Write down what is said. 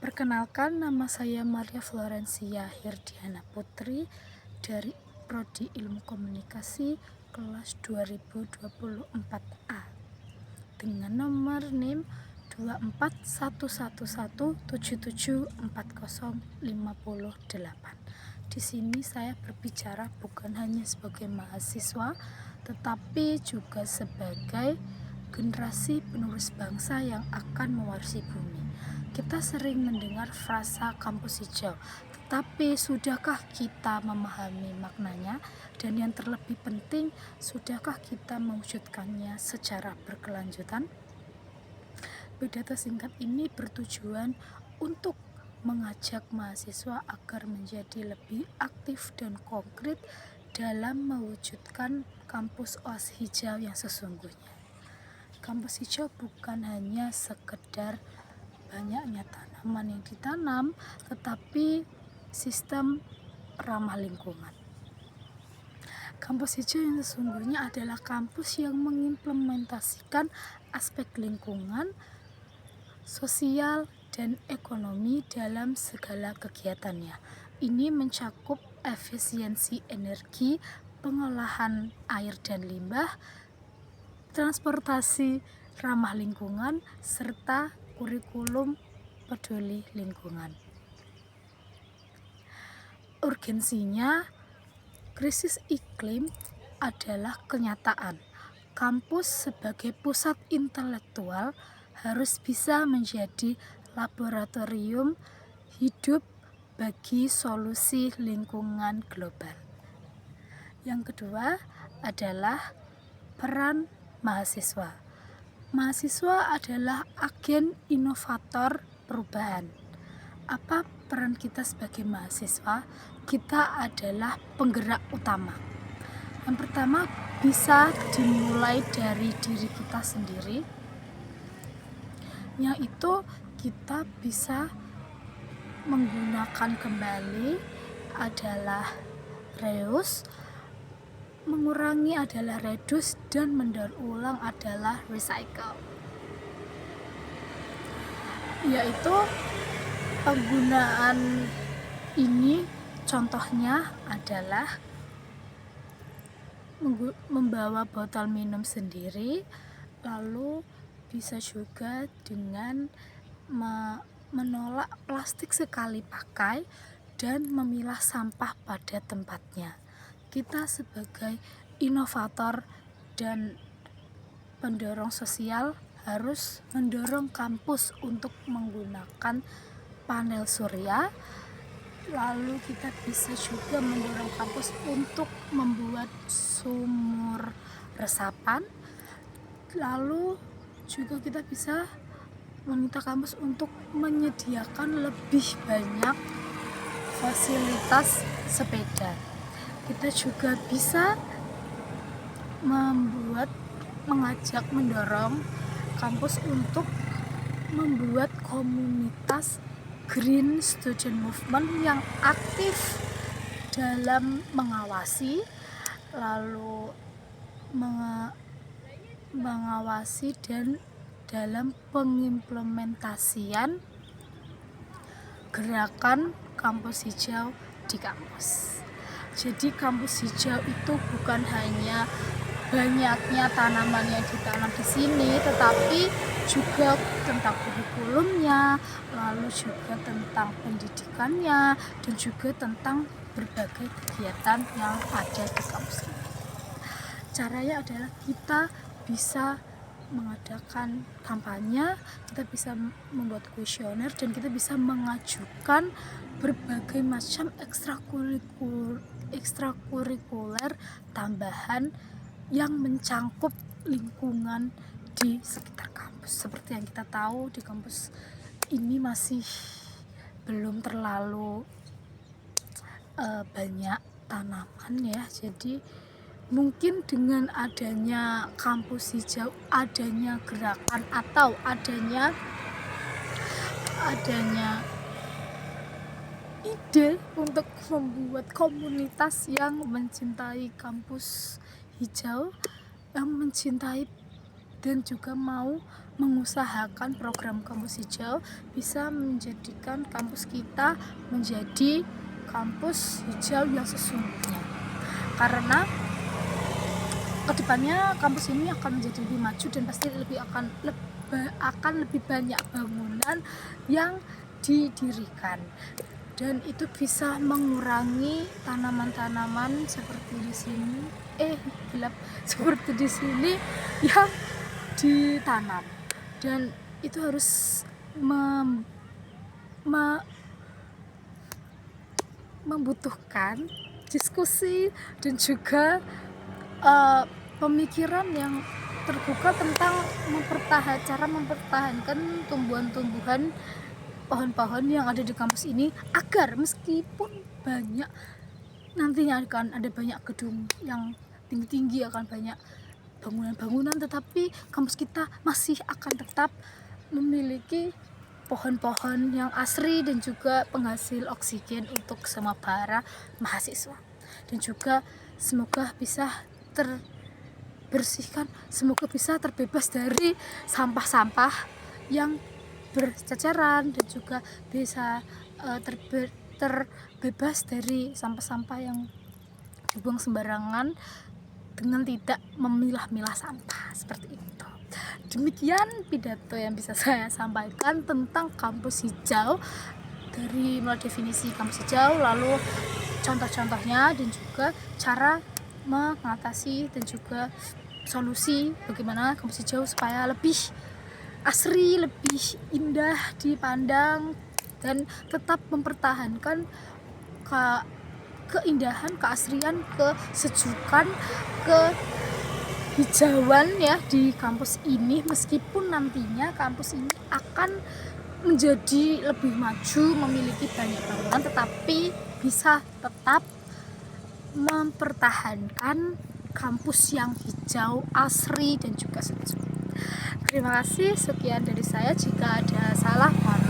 Perkenalkan, nama saya Maria Florencia Hirdiana Putri dari Prodi Ilmu Komunikasi kelas 2024A dengan nomor NIM 24111774058. Di sini saya berbicara bukan hanya sebagai mahasiswa, tetapi juga sebagai generasi penerus bangsa yang akan mewarisi bumi. Kita sering mendengar frasa kampus hijau, tetapi sudahkah kita memahami maknanya? Dan yang terlebih penting, sudahkah kita mewujudkannya secara berkelanjutan? Pidato singkat ini bertujuan untuk mengajak mahasiswa agar menjadi lebih aktif dan konkret dalam mewujudkan kampus OAS hijau yang sesungguhnya. Kampus hijau bukan hanya sekedar banyaknya tanaman yang ditanam, tetapi sistem ramah lingkungan. Kampus hijau yang sesungguhnya adalah kampus yang mengimplementasikan aspek lingkungan, sosial, dan ekonomi dalam segala kegiatannya. Ini mencakup efisiensi energi, pengolahan air dan limbah, transportasi ramah lingkungan, serta kurikulum peduli lingkungan. Urgensinya, krisis iklim adalah kenyataan. Kampus sebagai pusat intelektual harus bisa menjadi laboratorium hidup bagi solusi lingkungan global. Yang kedua adalah peran mahasiswa. Mahasiswa adalah agen inovator perubahan. Apa peran kita sebagai mahasiswa? Kita adalah penggerak utama. Yang pertama, bisa dimulai dari diri kita sendiri, yaitu kita bisa menggunakan kembali adalah reuse, mengurangi adalah reduce, dan mendaur ulang adalah recycle. Yaitu penggunaan ini contohnya adalah membawa botol minum sendiri, lalu bisa juga dengan menolak plastik sekali pakai dan memilah sampah pada tempatnya. Kita sebagai inovator dan pendorong sosial harus mendorong kampus untuk menggunakan panel surya. Lalu kita bisa juga mendorong kampus untuk membuat sumur resapan. Lalu juga kita bisa meminta kampus untuk menyediakan lebih banyak fasilitas sepeda. Kita juga bisa mendorong kampus untuk membuat komunitas Green Student Movement yang aktif dalam mengawasi, lalu mengawasi dan dalam pengimplementasian gerakan kampus hijau di kampus. Jadi kampus hijau itu bukan hanya banyaknya tanaman yang ditanam di sini, tetapi juga tentang kurikulumnya, lalu juga tentang pendidikannya, dan juga tentang berbagai kegiatan yang ada di kampus ini. Caranya adalah kita bisa mengadakan kampanye, kita bisa membuat kuesioner, dan kita bisa mengajukan berbagai macam ekstrakurikuler tambahan yang mencangkup lingkungan di sekitar kampus. Seperti yang kita tahu, di kampus ini masih belum terlalu banyak tanaman ya, jadi mungkin dengan adanya kampus hijau, adanya gerakan atau adanya ide untuk membuat komunitas yang mencintai kampus hijau, yang mencintai dan juga mau mengusahakan program kampus hijau bisa menjadikan kampus kita menjadi kampus hijau yang sesungguhnya, karena kedepannya kampus ini akan menjadi lebih maju dan pasti akan lebih banyak bangunan yang didirikan, dan itu bisa mengurangi tanaman-tanaman seperti di sini seperti di sini yang ditanam, dan itu harus membutuhkan diskusi dan juga pemikiran yang terbuka tentang cara mempertahankan tumbuhan-tumbuhan, pohon-pohon yang ada di kampus ini, agar meskipun nantinya akan ada banyak gedung yang tinggi-tinggi, akan banyak bangunan-bangunan, tetapi kampus kita masih akan tetap memiliki pohon-pohon yang asri dan juga penghasil oksigen untuk semua para mahasiswa, dan juga semoga bisa terbersihkan, semoga bisa terbebas dari sampah-sampah yang berceceran, dan juga bisa terbebas dari sampah-sampah yang dibuang sembarangan dengan tidak memilah-milah sampah seperti itu. Demikian pidato yang bisa saya sampaikan tentang kampus hijau, dari mulai definisi kampus hijau, lalu contoh-contohnya, dan juga cara mengatasi dan juga solusi bagaimana kampus hijau supaya lebih asri, lebih indah dipandang, dan tetap mempertahankan keindahan, keasrian, kesejukan, kehijauan ya di kampus ini, meskipun nantinya kampus ini akan menjadi lebih maju, memiliki banyak bangunan, tetapi bisa tetap mempertahankan kampus yang hijau, asri, dan juga sejuk. Terima kasih, sekian dari saya. Jika ada salah, mohon